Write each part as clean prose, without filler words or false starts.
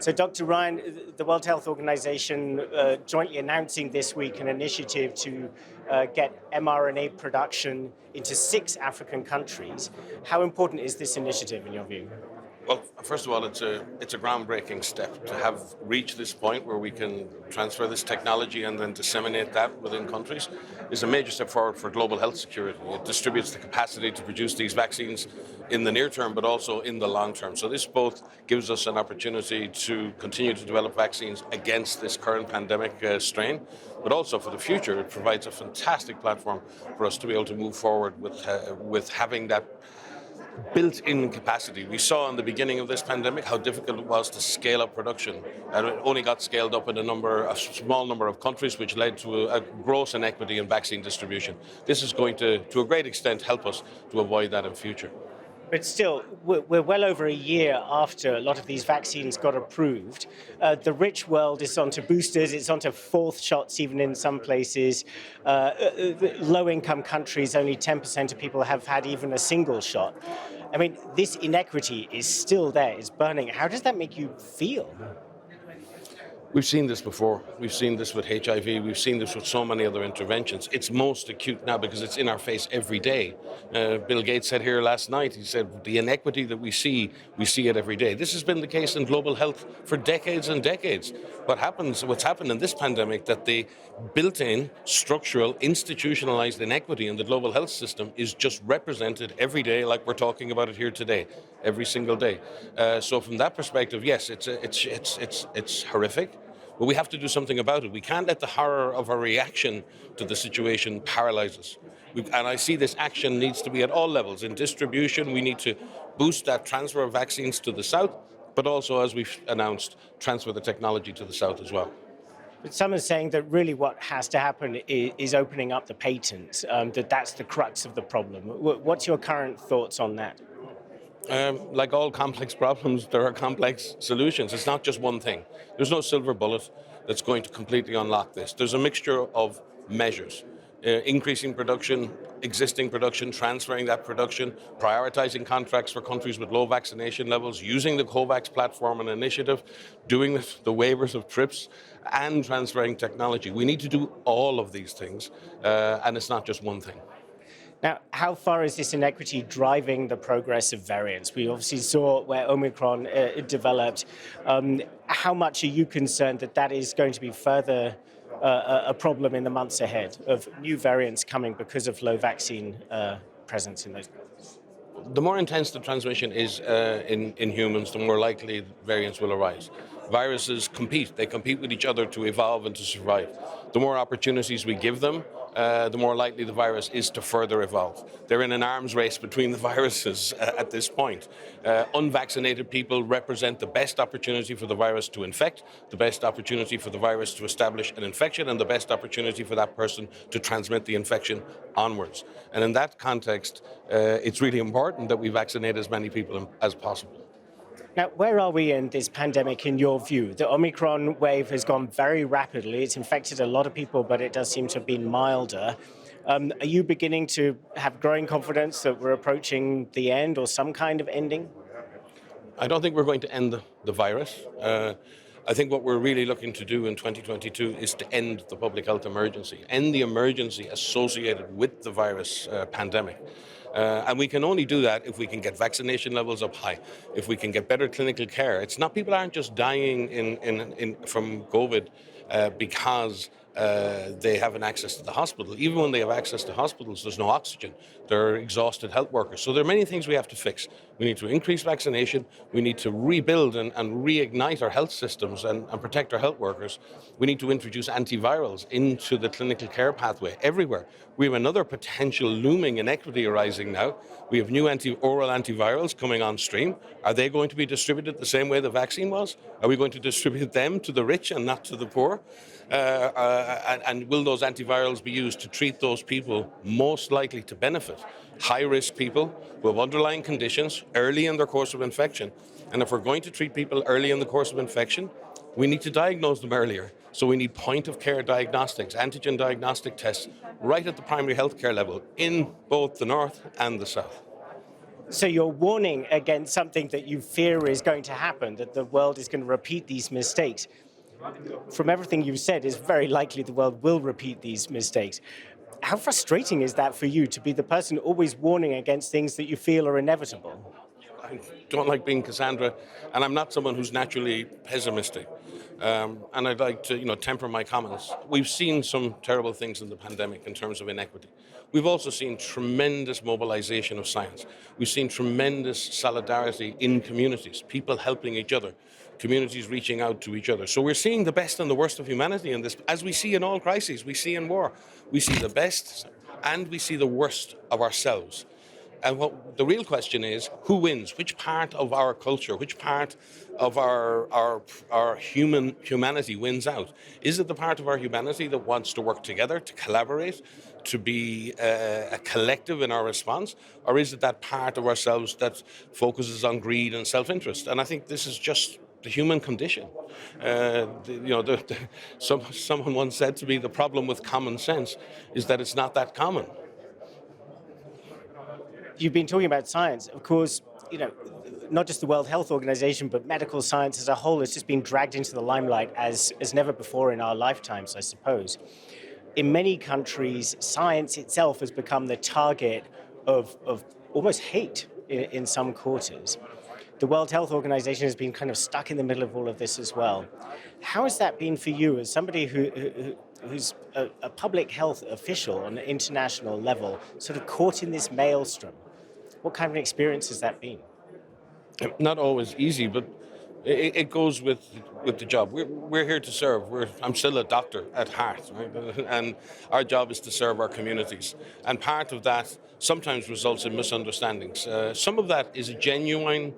So, Dr. Ryan, the World Health Organization jointly announcing this week an initiative to get mRNA production into 6 African countries. How important is this initiative in your view? Well, first of all, it's a groundbreaking step to have reached this point where we can transfer this technology and then disseminate that within countries. Is a major step forward for global health security. It distributes the capacity to produce these vaccines in the near term, but also in the long term. So this both gives us an opportunity to continue to develop vaccines against this current pandemic strain, but also for the future, it provides a fantastic platform for us to be able to move forward with having that built-in capacity. We saw in the beginning of this pandemic how difficult it was to scale up production, and it only got scaled up in a small number of countries, which led to a gross inequity in vaccine distribution. This is going to a great extent, help us to avoid that in future. But still, we're well over a year after a lot of these vaccines got approved. The rich world is onto boosters, it's onto 4th shots even in some places. Low-income countries, only 10% of people have had even a single shot. I mean, this inequity is still there, it's burning. How does that make you feel? We've seen this before. We've seen this with HIV. We've seen this with so many other interventions. It's most acute now because it's in our face every day. Bill Gates said here last night, he said, the inequity that we see it every day. This has been the case in global health for decades and decades. What's happened in this pandemic, that the built-in, structural, institutionalized inequity in the global health system is just represented every day like we're talking about it here today, every single day. So from that perspective, yes, it's horrific. But we have to do something about it. We can't let the horror of our reaction to the situation paralyze us. And I see this action needs to be at all levels. In distribution, we need to boost that transfer of vaccines to the south, but also, as we've announced, transfer the technology to the south as well. But some are saying that really what has to happen is opening up the patents, that's the crux of the problem. What's your current thoughts on that? Like all complex problems, there are complex solutions. It's not just one thing. There's no silver bullet that's going to completely unlock this. There's a mixture of measures. Increasing production, existing production, transferring that production, prioritizing contracts for countries with low vaccination levels, using the COVAX platform and initiative, doing the waivers of trips, and transferring technology. We need to do all of these things, and it's not just one thing. Now, how far is this inequity driving the progress of variants? We obviously saw where Omicron developed. How much are you concerned that is going to be further a problem in the months ahead of new variants coming because of low vaccine presence in those countries? The more intense the transmission is in humans, the more likely variants will arise. Viruses compete. They compete with each other to evolve and to survive. The more opportunities we give them, the more likely the virus is to further evolve. They're in an arms race between the viruses at this point. Unvaccinated people represent the best opportunity for the virus to infect, the best opportunity for the virus to establish an infection, and the best opportunity for that person to transmit the infection onwards. And in that context, it's really important that we vaccinate as many people as possible. Now, where are we in this pandemic in your view? The Omicron wave has gone very rapidly. It's infected a lot of people, but it does seem to have been milder. Are you beginning to have growing confidence that we're approaching the end or some kind of ending? I don't think we're going to end the virus. I think what we're really looking to do in 2022 is to end the public health emergency, end the emergency associated with the virus pandemic. And we can only do that if we can get vaccination levels up high, if we can get better clinical care. It's not, people aren't just dying from COVID because they haven't access to the hospital. Even when they have access to hospitals, there's no oxygen. They're exhausted health workers. So there are many things we have to fix. We need to increase vaccination. We need to rebuild and reignite our health systems and protect our health workers. We need to introduce antivirals into the clinical care pathway everywhere. We have another potential looming inequity arising now. We have new oral antivirals coming on stream. Are they going to be distributed the same way the vaccine was? Are we going to distribute them to the rich and not to the poor? And will those antivirals be used to treat those people most likely to benefit? High-risk people who have underlying conditions early in their course of infection. And if we're going to treat people early in the course of infection, we need to diagnose them earlier. So we need point-of-care diagnostics, antigen diagnostic tests, right at the primary healthcare level in both the north and the south. So you're warning against something that you fear is going to happen, that the world is going to repeat these mistakes. From everything you've said, it's very likely the world will repeat these mistakes. How frustrating is that for you to be the person always warning against things that you feel are inevitable? I don't like being Cassandra, and I'm not someone who's naturally pessimistic. And I'd like to, temper my comments. We've seen some terrible things in the pandemic in terms of inequity. We've also seen tremendous mobilization of science. We've seen tremendous solidarity in communities, people helping each other, communities reaching out to each other. So we're seeing the best and the worst of humanity in this, as we see in all crises. We see in war. We see the best and we see the worst of ourselves. And what the real question is, who wins? Which part of our culture, which part of our humanity wins out? Is it the part of our humanity that wants to work together, to collaborate, to be a collective in our response? Or is it that part of ourselves that focuses on greed and self-interest? And I think this is just the human condition. Someone once said to me, the problem with common sense is that it's not that common. You've been talking about science. Of course, not just the World Health Organization, but medical science as a whole has just been dragged into the limelight as never before in our lifetimes, I suppose. In many countries, science itself has become the target of almost hate in some quarters. The World Health Organization has been kind of stuck in the middle of all of this as well. How has that been for you as somebody who's a public health official on an international level, sort of caught in this maelstrom? What kind of an experience has that been? Not always easy, but it goes with the job. We're here to serve. I'm still a doctor at heart, right? And our job is to serve our communities. And part of that sometimes results in misunderstandings. Some of that is a genuine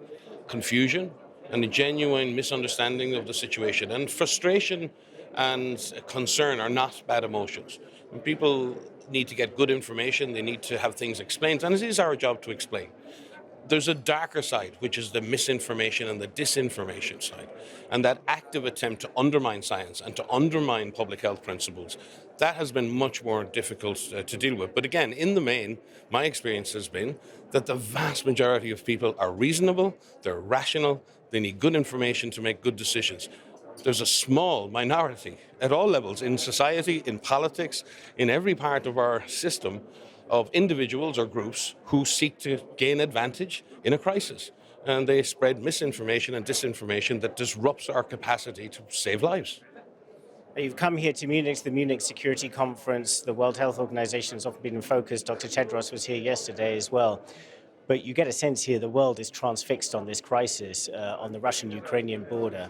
confusion and a genuine misunderstanding of the situation. And frustration and concern are not bad emotions. When people need to get good information, they need to have things explained, and it is our job to explain. There's a darker side, which is the misinformation and the disinformation side, and that active attempt to undermine science and to undermine public health principles. That has been much more difficult to deal with. But again, in the main, my experience has been that the vast majority of people are reasonable, they're rational, they need good information to make good decisions. There's a small minority at all levels in society, in politics, in every part of our system of individuals or groups who seek to gain advantage in a crisis. And they spread misinformation and disinformation that disrupts our capacity to save lives. You've come here to Munich, the Munich Security Conference. The World Health Organization has often been in focus. Dr. Tedros was here yesterday as well. But you get a sense here the world is transfixed on this crisis on the Russian-Ukrainian border.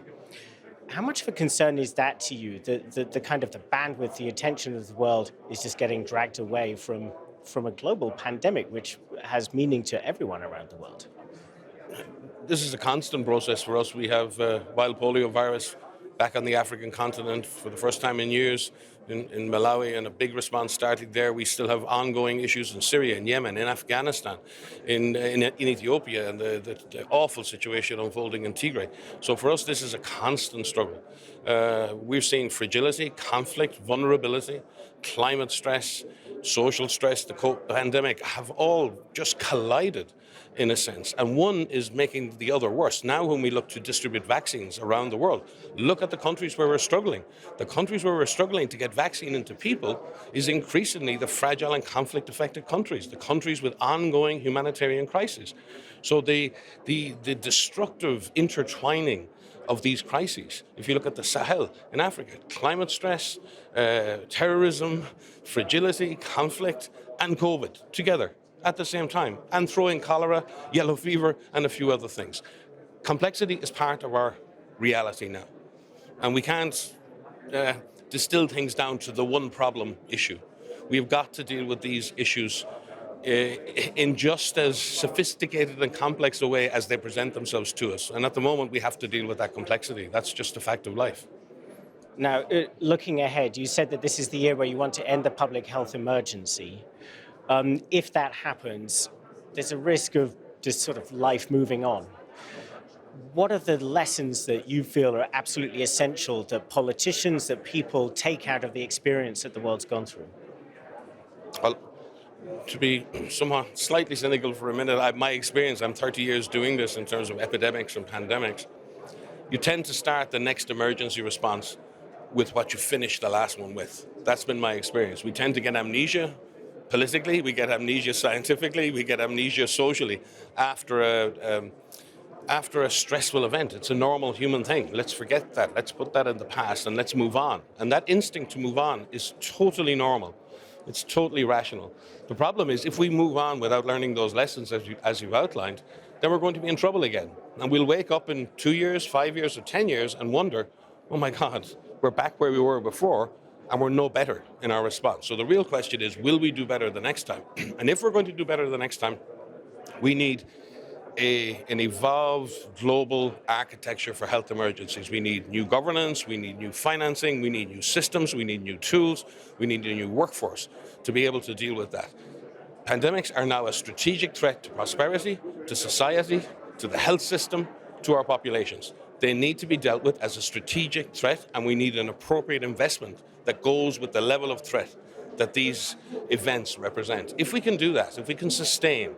How much of a concern is that to you, the kind of the bandwidth, the attention of the world is just getting dragged away from a global pandemic, which has meaning to everyone around the world? This is a constant process for us. We have wild polio virus back on the African continent for the first time in years in Malawi, and a big response started there. We still have ongoing issues in Syria, in Yemen, in Afghanistan, in Ethiopia, and the awful situation unfolding in Tigray. So for us, this is a constant struggle. We're seeing fragility, conflict, vulnerability, climate stress, social stress, the pandemic have all just collided in a sense. And one is making the other worse. Now when we look to distribute vaccines around the world, look at the countries where we're struggling. The countries where we're struggling to get vaccine into people is increasingly the fragile and conflict-affected countries, the countries with ongoing humanitarian crises. So the destructive intertwining of these crises. If you look at the Sahel in Africa, climate stress, terrorism, fragility, conflict, and COVID together at the same time, and throw in cholera, yellow fever, and a few other things. Complexity is part of our reality now, and we can't distill things down to the one problem issue. We've got to deal with these issues in just as sophisticated and complex a way as they present themselves to us. And at the moment, we have to deal with that complexity. That's just a fact of life. Now, looking ahead, you said that this is the year where you want to end the public health emergency. If that happens, there's a risk of just sort of life moving on. What are the lessons that you feel are absolutely essential that politicians, that people take out of the experience that the world's gone through? Well, to be somewhat slightly cynical for a minute, my experience, I'm 30 years doing this in terms of epidemics and pandemics, you tend to start the next emergency response with what you finished the last one with. That's been my experience. We tend to get amnesia politically, we get amnesia scientifically, we get amnesia socially after a stressful event. It's a normal human thing. Let's forget that. Let's put that in the past and let's move on. And that instinct to move on is totally normal. It's totally rational. The problem is if we move on without learning those lessons as you've outlined, then we're going to be in trouble again. And we'll wake up in 2 years, 5 years, or 10 years and wonder, oh my God, we're back where we were before and we're no better in our response. So the real question is, will we do better the next time? And if we're going to do better the next time, we need an evolved global architecture for health emergencies. We need new governance, we need new financing, we need new systems, we need new tools, we need a new workforce to be able to deal with that. Pandemics are now a strategic threat to prosperity, to society, to the health system, to our populations. They need to be dealt with as a strategic threat, and we need an appropriate investment that goes with the level of threat that these events represent. If we can do that, if we can sustain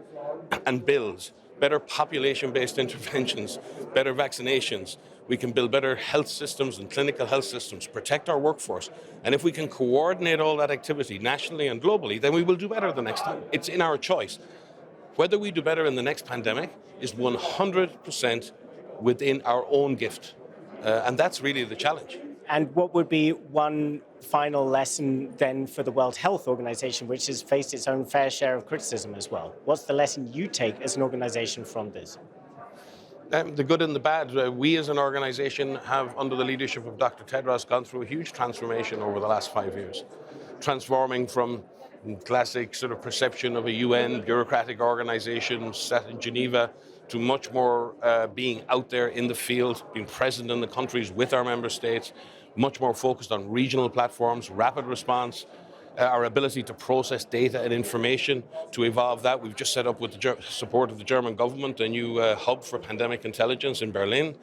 and build better population-based interventions, better vaccinations, we can build better health systems and clinical health systems, protect our workforce, and if we can coordinate all that activity nationally and globally, then we will do better the next time. It's in our choice. Whether we do better in the next pandemic is 100% within our own gift, and that's really the challenge. And what would be one final lesson then for the World Health Organization, which has faced its own fair share of criticism as well? What's the lesson you take as an organization from this? The good and the bad. We as an organization have, under the leadership of Dr. Tedros, gone through a huge transformation over the last 5 years, transforming from classic sort of perception of a UN bureaucratic organization set in Geneva to much more being out there in the field, being present in the countries with our member states, much more focused on regional platforms, rapid response, our ability to process data and information, to evolve that. We've just set up, with the support of the German government, a new hub for pandemic intelligence in Berlin.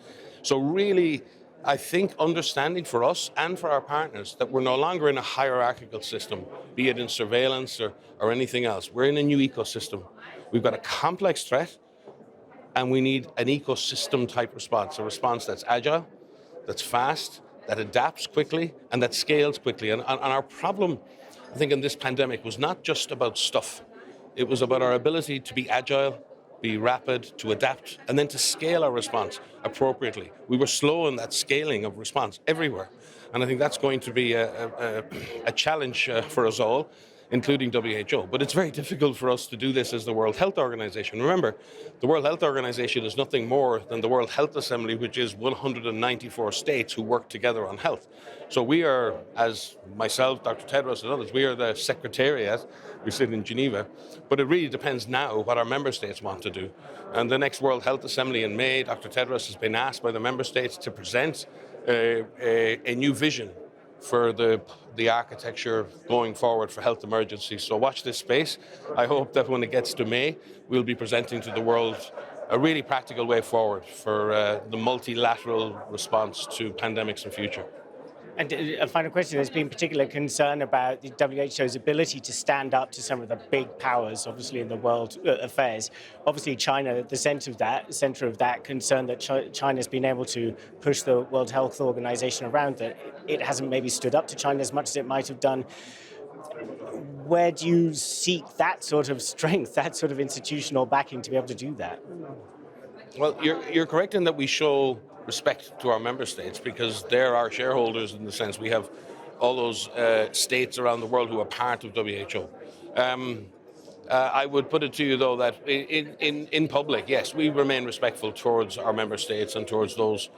So really, I think understanding for us and for our partners that we're no longer in a hierarchical system, be it in surveillance or anything else. We're in a new ecosystem. We've got a complex threat, and we need an ecosystem type response, a response that's agile, that's fast, that adapts quickly, and that scales quickly. And our problem, I think, in this pandemic was not just about stuff. It was about our ability to be agile, be rapid, to adapt, and then to scale our response appropriately. We were slow in that scaling of response everywhere. And I think that's going to be a challenge for us all, including WHO. But it's very difficult for us to do this as the World Health Organization. Remember, the World Health Organization is nothing more than the World Health Assembly, which is 194 states who work together on health. So we are, as myself, Dr. Tedros and others, we are the secretariat. We sit in Geneva. But it really depends now what our member states want to do. And the next World Health Assembly in May, Dr. Tedros has been asked by the member states to present a new vision for the architecture going forward for health emergencies. So watch this space. I hope that when it gets to May, we'll be presenting to the world a really practical way forward for the multilateral response to pandemics in future. And a final question, there's been particular concern about the WHO's ability to stand up to some of the big powers, obviously, in the world affairs. Obviously, China at the center of that concern that China's been able to push the World Health Organization around, that it hasn't maybe stood up to China as much as it might have done. Where do you seek that sort of strength, that sort of institutional backing to be able to do that? Well, you're correct in that we show respect to our member states because they're our shareholders in the sense we have all those states around the world who are part of WHO. I would put it to you, though, that in public, yes, we remain respectful towards our member states and towards those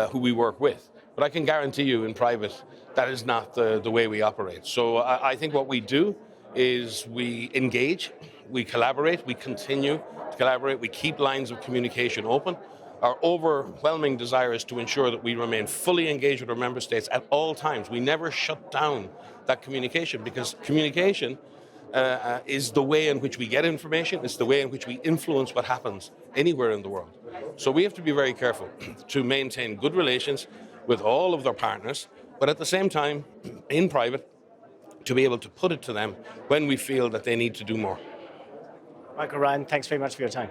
who we work with. But I can guarantee you in private that is not the way we operate. So I think what we do is we engage, we collaborate, we continue to collaborate, we keep lines of communication open. Our overwhelming desire is to ensure that we remain fully engaged with our member states at all times. We never shut down that communication because communication is the way in which we get information, it's the way in which we influence what happens anywhere in the world. So we have to be very careful to maintain good relations with all of their partners, but at the same time, in private, to be able to put it to them when we feel that they need to do more. Michael Ryan, thanks very much for your time.